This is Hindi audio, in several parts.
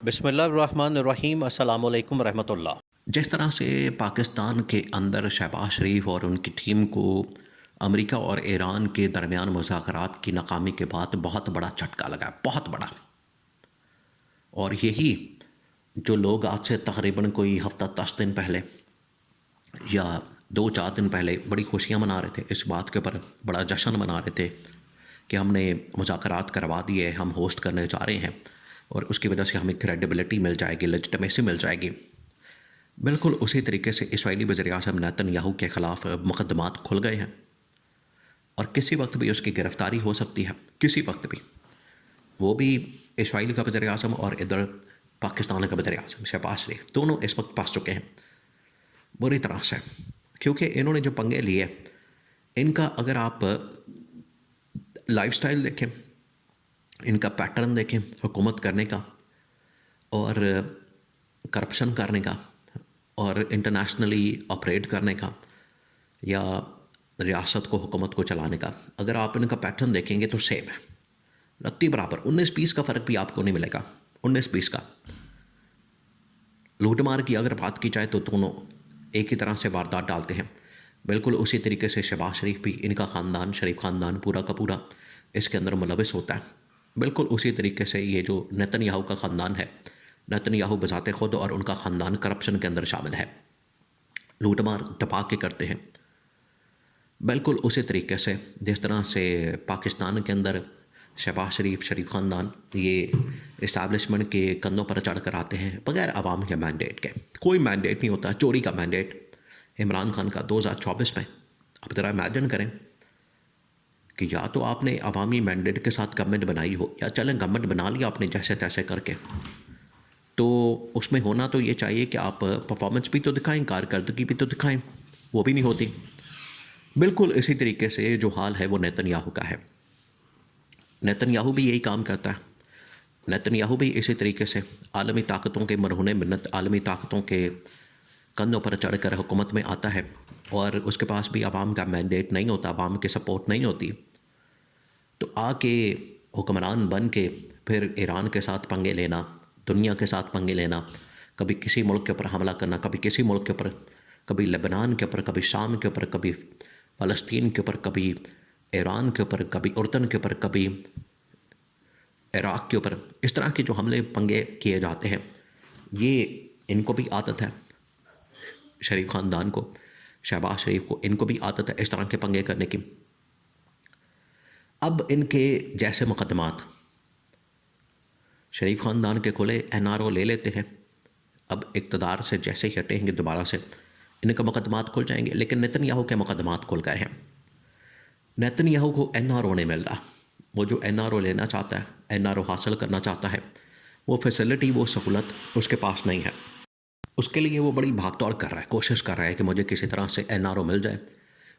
बिस्मिल्लाहिर्रहमानिर्रहीम अस्सलामुअलैकुम रहमतुल्लाह। जिस तरह से पाकिस्तान के अंदर शहबाज शरीफ और उनकी टीम को अमेरिका और ईरान के दरमियान मुज़ाकरात की नाकामी के बाद बहुत बड़ा झटका लगा, बहुत बड़ा। और यही जो लोग आज से तकरीबन कोई हफ़्ता 10 दिन पहले या 2-4 दिन पहले बड़ी खुशियाँ मना रहे थे, इस बात के ऊपर बड़ा जश्न मना रहे थे कि हमने मुज़ाकरात करवा दिए, हम होस्ट करने जा रहे हैं और उसकी वजह से हमें क्रेडिबिलिटी मिल जाएगी, लेजिटिमेसी मिल जाएगी। बिल्कुल उसी तरीके से इसराइली वज़ीर-ए-आज़म नेतन्याहू के ख़िलाफ़ मुकदमात खुल गए हैं और किसी वक्त भी उसकी गिरफ़्तारी हो सकती है, किसी वक्त भी। वो भी इसराइल का वज़ीर-ए-आज़म और इधर पाकिस्तान का वज़ीर-ए-आज़म शहबाज शरीफ, दोनों इस वक्त फंस चुके हैं बुरी तरह से, क्योंकि इन्होंने जो पंगे लिए, इनका अगर आप लाइफ़स्टाइल देखें, इनका पैटर्न देखें हुकूमत करने का और करप्शन करने का और इंटरनेशनली ऑपरेट करने का या रियासत को हुकूमत को चलाने का, अगर आप इनका पैटर्न देखेंगे तो सेम है, रत्ती बराबर। 19-20 का फ़र्क भी आपको नहीं मिलेगा, 19-20 का। लूटमार की अगर बात की जाए तो दोनों एक ही तरह से वारदात डालते हैं। बिल्कुल उसी तरीके से शहबाज शरीफ भी, इनका ख़ानदान, शरीफ ख़ानदान पूरा का पूरा इसके अंदर मुलविस होता है। बिल्कुल उसी तरीके से ये जो नेतन्याहू का ख़ानदान है, नेतन्याहू बज़ाते खुद और उनका ख़ानदान करप्शन के अंदर शामिल है, लूटमार दबा के करते हैं। बिल्कुल उसी तरीके से जिस तरह से पाकिस्तान के अंदर शहबाज शरीफ, शरीफ ख़ानदान ये इस्टेब्लिशमेंट के कंधों पर चढ़ कर आते हैं बग़ैर आवाम के मैंडेट के। कोई मैंडेट नहीं होता, चोरी का मैंडेट इमरान खान का 2024 में। अब ज़रा इमेजिन करें कि या तो आपने अवामी मैंडेट के साथ गवर्नमेंट बनाई हो, या चलें गवर्नमेंट बना लिया आपने जैसे तैसे करके, तो उसमें होना तो ये चाहिए कि आप परफॉर्मेंस भी तो दिखाएं, कारकर्दगी भी तो दिखाएं, वो भी नहीं होती। बिल्कुल इसी तरीके से जो हाल है वो नेतन्याहू का है। नेतन्याहू भी यही काम करता है। नेतन्याहू भी इसी तरीके से आलमी ताकतों के मरहूने मिन्नत, आलमी ताकतों के कंधों पर चढ़कर हुकूमत में आता है और उसके पास भी आवाम का मैंडेट नहीं होता, आवाम की सपोर्ट नहीं होती, तो आके हुक्मरान बन के फिर ईरान के साथ पंगे लेना, दुनिया के साथ पंगे लेना, कभी किसी मुल्क के ऊपर हमला करना, कभी किसी मुल्क के ऊपर, कभी लेबनान के ऊपर, कभी शाम के ऊपर, कभी फ़लस्तीन के ऊपर, कभी ईरान के ऊपर, कभी उर्दन के ऊपर, कभी इराक़ के ऊपर। इस तरह के जो हमले पंगे किए जाते हैं, ये इनको भी आदत है, शरीफ ख़ानदान को, शहबाज शरीफ को, इनको भी आदत है इस तरह के पंगे करने की। अब इनके जैसे मुकदमात शरीफ ख़ानदान के खुले, NRO ले लेते हैं। अब इक़्तिदार से जैसे ही हटेंगे दोबारा से इनके मुकदमात खुल जाएंगे, लेकिन नेतन्याहू के मुकदमात खुल गए हैं। नेतन्याहू को NRO नहीं मिल रहा। वो जो NRO लेना चाहता है, NRO हासिल करना चाहता है, वो फैसिलिटी, वो सहूलत उसके पास नहीं है। उसके लिए वो बड़ी भागदौड़ कर रहा है, कोशिश कर रहा है कि मुझे किसी तरह से NRO मिल जाए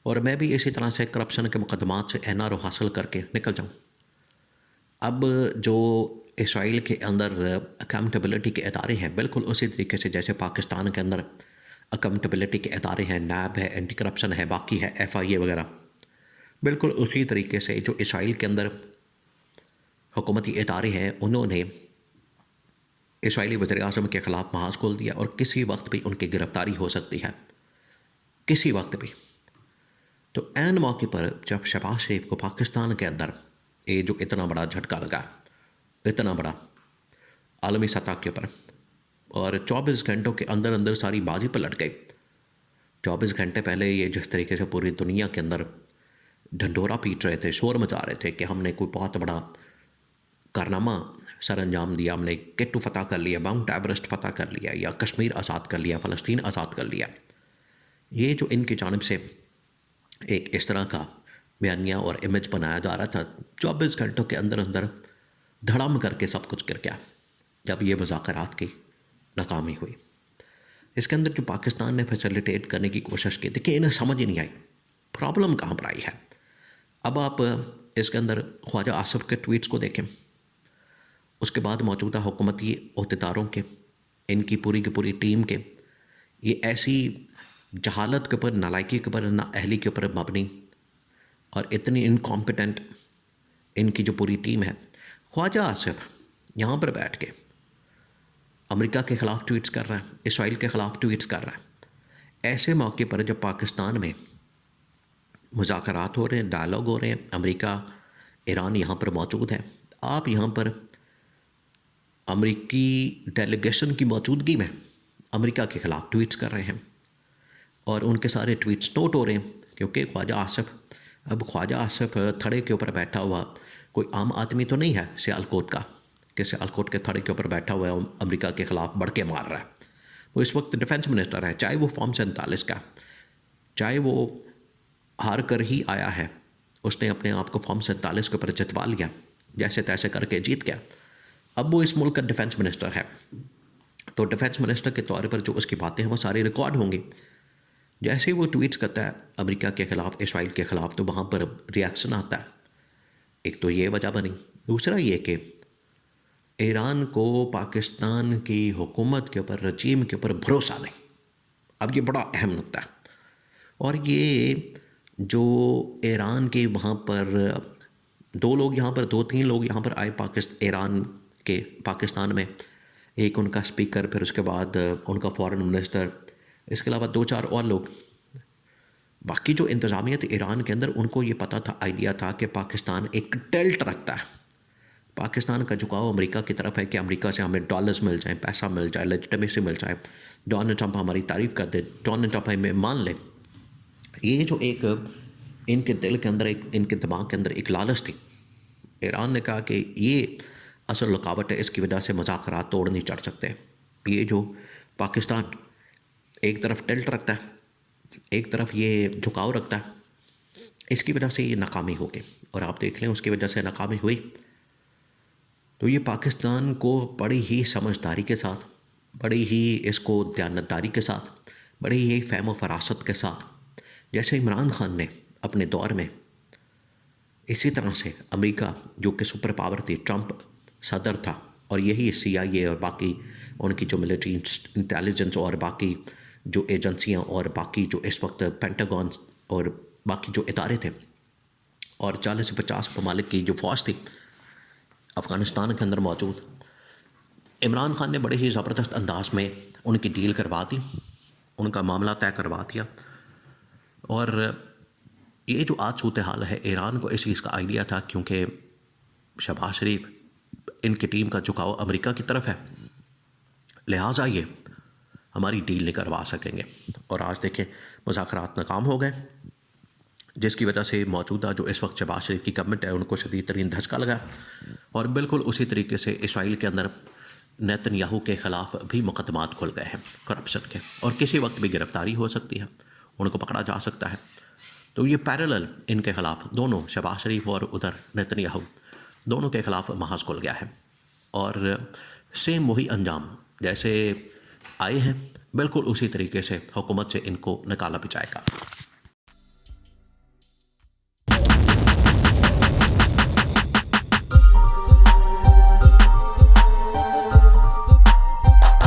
और मैं भी इसी तरह से करप्शन के मुकदमात से NRO हासिल करके निकल जाऊँ। अब जो इसराइल के अंदर अकाउंटेबिलिटी के इदारे हैं, बिल्कुल उसी तरीके से जैसे पाकिस्तान के अंदर अकाउंटेबिलिटी के इदारे हैं, नैब है, एंटी करप्शन है, बाकी है FIA वगैरह, बिल्कुल उसी तरीके से जो इसराइल के अंदर हुकूमती इदारे हैं, उन्होंने इसराइली वज़ीर-ए-आज़म के ख़िलाफ़ महाज खोल दिया और किसी वक्त भी उनकी गिरफ़्तारी हो सकती है, किसी वक्त भी। तो ऐन मौके पर जब शहबाज शरीफ को पाकिस्तान के अंदर ये जो इतना बड़ा झटका लगा, इतना बड़ा आलमी सतह के ऊपर, और 24 घंटों के अंदर अंदर सारी बाजी पलट गई। 24 घंटे पहले ये जिस तरीके से पूरी दुनिया के अंदर ढंढोरा पीट रहे थे, शोर मचा रहे थे कि हमने कोई बहुत बड़ा कारनामा सर अंजाम दिया, हमने केटू फ़तह कर लिया, माउंट एवरेस्ट फ़तह कर लिया, या कश्मीर आज़ाद कर लिया, फ़लस्तीन आज़ाद कर लिया, ये जो इनकी जानिब से एक इस तरह का बयानिया और इमेज बनाया जा रहा था, 24 घंटों के अंदर अंदर धड़ाम करके सब कुछ गिर गया जब ये मुज़ाकरात की नाकामी हुई। इसके अंदर जो पाकिस्तान ने फैसिलिटेट करने की कोशिश की, देखिए इन्हें समझ ही नहीं आई प्रॉब्लम कहाँ पर आई है। अब आप इसके अंदर ख्वाजा आसिफ के ट्वीट्स को देखें, उसके बाद मौजूदा हुकूमती अहदेदारों के, इनकी पूरी की पूरी टीम के, ये ऐसी जहालत के ऊपर, नालायकी के ऊपर, नाअहली के ऊपर मबनी और इतनी इनकॉम्पिटेंट इनकी जो पूरी टीम है। ख्वाजा आसिफ यहाँ पर बैठ के अमेरिका के ख़िलाफ़ ट्वीट्स कर रहा है, इसराइल के ख़िलाफ़ ट्वीट्स कर रहा है। ऐसे मौके पर जब पाकिस्तान में मुज़ाकरात हो रहे हैं, डायलॉग हो रहे हैं, अमेरिका ईरान यहाँ पर मौजूद है, आप यहाँ पर अमेरिकी डेलीगेशन की मौजूदगी में अमेरिका के ख़िलाफ़ ट्वीट्स कर रहे हैं और उनके सारे ट्वीट्स नोट हो रहे हैं, क्योंकि ख्वाजा आसिफ थड़े के ऊपर बैठा हुआ कोई आम आदमी तो नहीं है सियालकोट का, कि सियालकोट के थड़े के ऊपर बैठा हुआ है और अमेरिका के ख़िलाफ़ बढ़ के मार रहा है। वो इस वक्त डिफेंस मिनिस्टर है, चाहे वो फॉर्म 47 का, चाहे वो हार कर ही आया है, उसने अपने आप को फॉर्म 47 के ऊपर जितवा लिया, जैसे तैसे करके जीत गया। अब वो इस मुल्क का डिफेंस मिनिस्टर है, तो डिफेंस मिनिस्टर के तौर पर जो उसकी बातें हैं वो सारी रिकॉर्ड होंगी। जैसे ही वो ट्वीट्स करता है अमेरिका के ख़िलाफ़, इसराइल के ख़िलाफ़, तो वहाँ पर रिएक्शन आता है। एक तो ये वजह बनी, दूसरा ये कि ईरान को पाकिस्तान की हुकूमत के ऊपर, रजीम के ऊपर भरोसा नहीं। अब ये बड़ा अहम नुक्ता है। और ये जो ईरान के वहाँ पर 2-3 लोग यहाँ पर आए ईरान के पाकिस्तान में, एक उनका स्पीकर, फिर उसके बाद उनका फॉरेन मिनिस्टर, इसके अलावा 2-4 और लोग। बाकी जो इंतज़ामिया थी ईरान के अंदर, उनको ये पता था, आइडिया था कि पाकिस्तान एक टिल्ट रखता है, पाकिस्तान का झुकाव अमेरिका की तरफ है कि अमेरिका से हमें डॉलर्स मिल जाए, पैसा मिल जाए, लेजिटिमेसी मिल जाए, डोनाल्ड ट्रंप हमारी तारीफ़ कर दे, डोनाल्ड ट्रंप हमें मान ले। ये जो एक इनके दिल के अंदर, इनके दिमाग के अंदर एक लालच थी। ईरान ने कहा कि ये असल रुकावट है, इसकी वजह से मुज़ाकरात तोड़ नहीं चढ़ सकते। ये जो पाकिस्तान एक तरफ टिल्ट रखता है, एक तरफ ये झुकाव रखता है, इसकी वजह से ये नाकामी हो गई। और आप देख लें, उसकी वजह से नाकामी हुई तो ये पाकिस्तान को बड़ी ही समझदारी के साथ, बड़ी ही इसको दयानतदारी के साथ, बड़ी ही फ़हम व फरासत के साथ, जैसे इमरान खान ने अपने दौर में, इसी तरह से अमेरिका जो कि सुपर पावर थी, ट्रंप सदर था, और यही CIA और बाकी उनकी जो मिलिट्री इंटेलिजेंस और बाकी जो एजेंसियां और बाकी जो इस वक्त पेंटागन और बाकी जो इदारे थे, और 40 से 50 ममालिक की जो फ़ौज थी अफ़गानिस्तान के अंदर मौजूद, इमरान खान ने बड़े ही ज़बरदस्त अंदाज में उनकी डील करवा दी, उनका मामला तय करवा दिया। और ये जो आज सूरत हाल है, ईरान को इस चीज़ का आइडिया था, क्योंकि शहबाज शरीफ, इनकी टीम का झुकाव अमेरिका की तरफ है, लिहाजा ये हमारी डील नहीं करवा सकेंगे। और आज देखें, मुज़ाकरात नाकाम हो गए, जिसकी वजह से मौजूदा जो इस वक्त शहबाज शरीफ की गवर्नमेंट है, उनको शदीद तरीन धचका लगा। और बिल्कुल उसी तरीके से इसराइल के अंदर नेतन्याहू के ख़िलाफ़ भी मुकदमात खुल गए हैं करप्शन के, और किसी वक्त भी गिरफ्तारी हो सकती है, उनको पकड़ा जा सकता है। तो ये पैरेलल इनके ख़िलाफ़ दोनों, शहबाज शरीफ और उधर नेतन्याहू, दोनों के ख़िलाफ़ महाज खुल गया है। और सेम वही अंजाम जैसे आए हैं, बिल्कुल उसी तरीके से हुकूमत से इनको निकाला भी जाएगा।